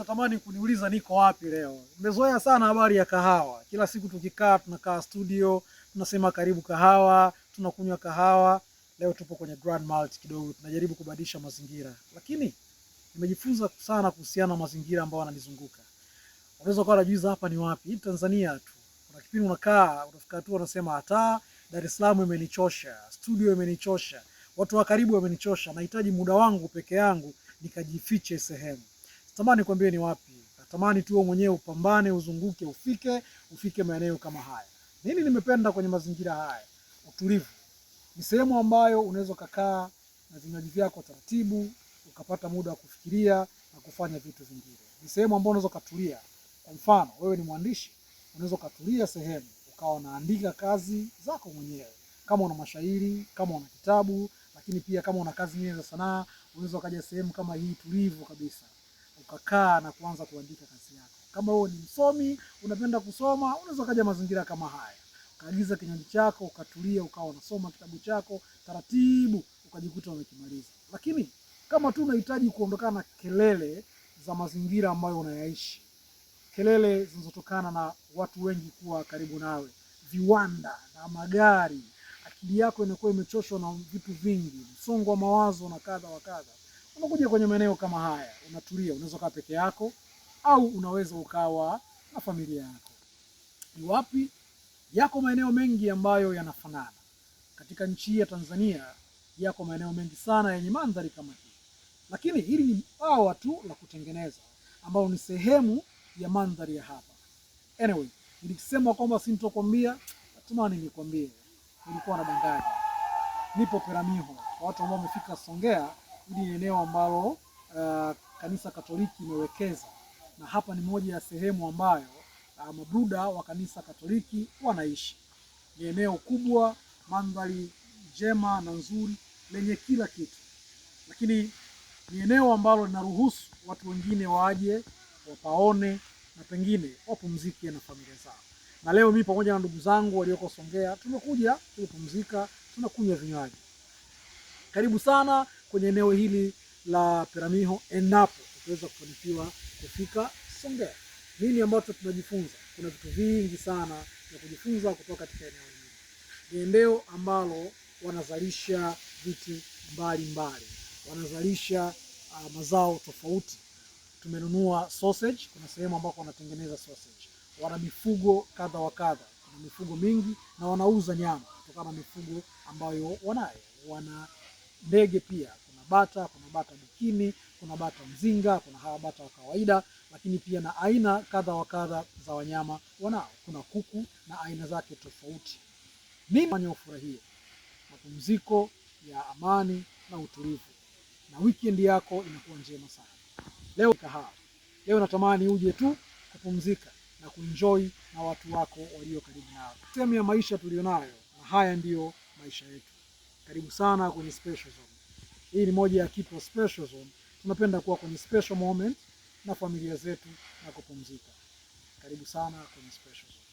unatamani kuniuliza niko wapi leo. Nimezoea sana habari ya kahawa. Kila siku tunakaa studio, tunasema karibu kahawa, tunakunywa kahawa. Leo tupo kwenye Grand Malt kidogo, tunajaribu kubadilisha mazingira. Lakini nimejifunza sana kuhusiana na mazingira ambayo yananizunguka. Unaweza kuwa unajiuliza hapa ni wapi? Hii Tanzania tu. Kuna kipindi unafika tu unasema hata Dar es Salaam imenichosha, studio imenichosha, watu wa karibu wamenichosha, nahitaji muda wangu peke yangu nikajifiche sehemu. Natamani nikwambie ni wapi. Natamani tu wewe mwenyewe upambane, uzunguke, ufike maeneo kama haya. Nini nimependa kwenye mazingira haya? Utulivu. Ni sehemu ambayo unaweza kukaa na vinywaji vyako taratibu, ukapata muda wa kufikiria na kufanya vitu vingine. Ni sehemu ambayo unaweza kutulia. Kwa mfano, wewe ni mwandishi, unaweza kutulia sehemu, ukawa unaandika kazi zako mwenyewe. Kama una mashairi, kama una kitabu, lakini pia kama una kazi nyingine za sanaa, unaweza ukaja sehemu kama hii tulivu kabisa, ukakaa na kuanza kuandika kazi yako. Kama wewe ni msomi, unapenda kusoma, unaweza ukaja mazingira kama haya. Ukaagiza kinywaji chako, ukatulia, ukawa unasoma kitabu chako taratibu, ukajikuta umekimaliza. Lakini kama tu unahitaji kuondokana na kelele za mazingira ambayo unayaishi, kelele zinazotokana na watu wengi kuwa karibu nawe, viwanda na magari, akili yako inakuwa imechoshwa na vitu vingi, msongo wa mawazo na kadha wa kadha, unakuja kwenye maeneo kama haya, unatulia. Unaweza kaa peke yako au unaweza ukawa na familia yako. Ni wapi? Yako maeneo mengi ambayo yanafanana katika nchi ya Tanzania. Yako maeneo mengi sana yenye mandhari kama hii, lakini hili ni bawa tu la kutengeneza ambao ni sehemu ya mandhari ya hapa. Anyway, nilisema kwamba sintokwambia, natumani nikwambie, nilikuwa nadanganya. Nipo Peramiho. Kwa watu ambao wamefika Songea, hili ni eneo ambalo kanisa Katoliki imewekeza, na hapa ni moja ya sehemu ambayo mabruda wa kanisa Katoliki wanaishi. Ni eneo kubwa, mandhari njema na nzuri, lenye kila kitu, lakini ni eneo ambalo linaruhusu watu wengine waje wapaone na pengine wapumzike na familia zao. Na leo mimi pamoja na ndugu zangu walioko Songea tumekuja kupumzika, tunakunywa vinywaji. Karibu sana kwenye eneo hili la Peramiho endapo utaweza kufanikiwa kufika Songea. Nini ambacho tunajifunza? Kuna vitu vingi sana vya kujifunza kutoka katika eneo hili. Ni eneo ambalo wanazalisha vitu mbalimbali, wanazalisha mazao tofauti. Tumenunua sausage, kuna sehemu ambako wanatengeneza sausage. Wana mifugo kadha wa kadha, kuna mifugo mingi na wanauza nyama kutokana na mifugo ambayo wanayo. Wana ndege pia, kuna bata bikini, kuna bata mzinga, kuna hawa bata wa kawaida, lakini pia na aina kadha wa kadha za wanyama wanao. Kuna kuku na aina zake tofauti. Nini fanya ufurahie mapumziko ya amani na utulivu, na weekend yako inakuwa njema sana. Leo natamani uje tu kupumzika na kuenjoy na watu wako walio karibu nao. Sehemu ya maisha tulionayo, na haya ndiyo maisha yetu. Karibu sana kwenye Special Zone. Hii ni moja ya kitu Special Zone. Tunapenda kuwa kwenye special moment na familia zetu na kupumzika. Karibu sana kwenye Special Zone.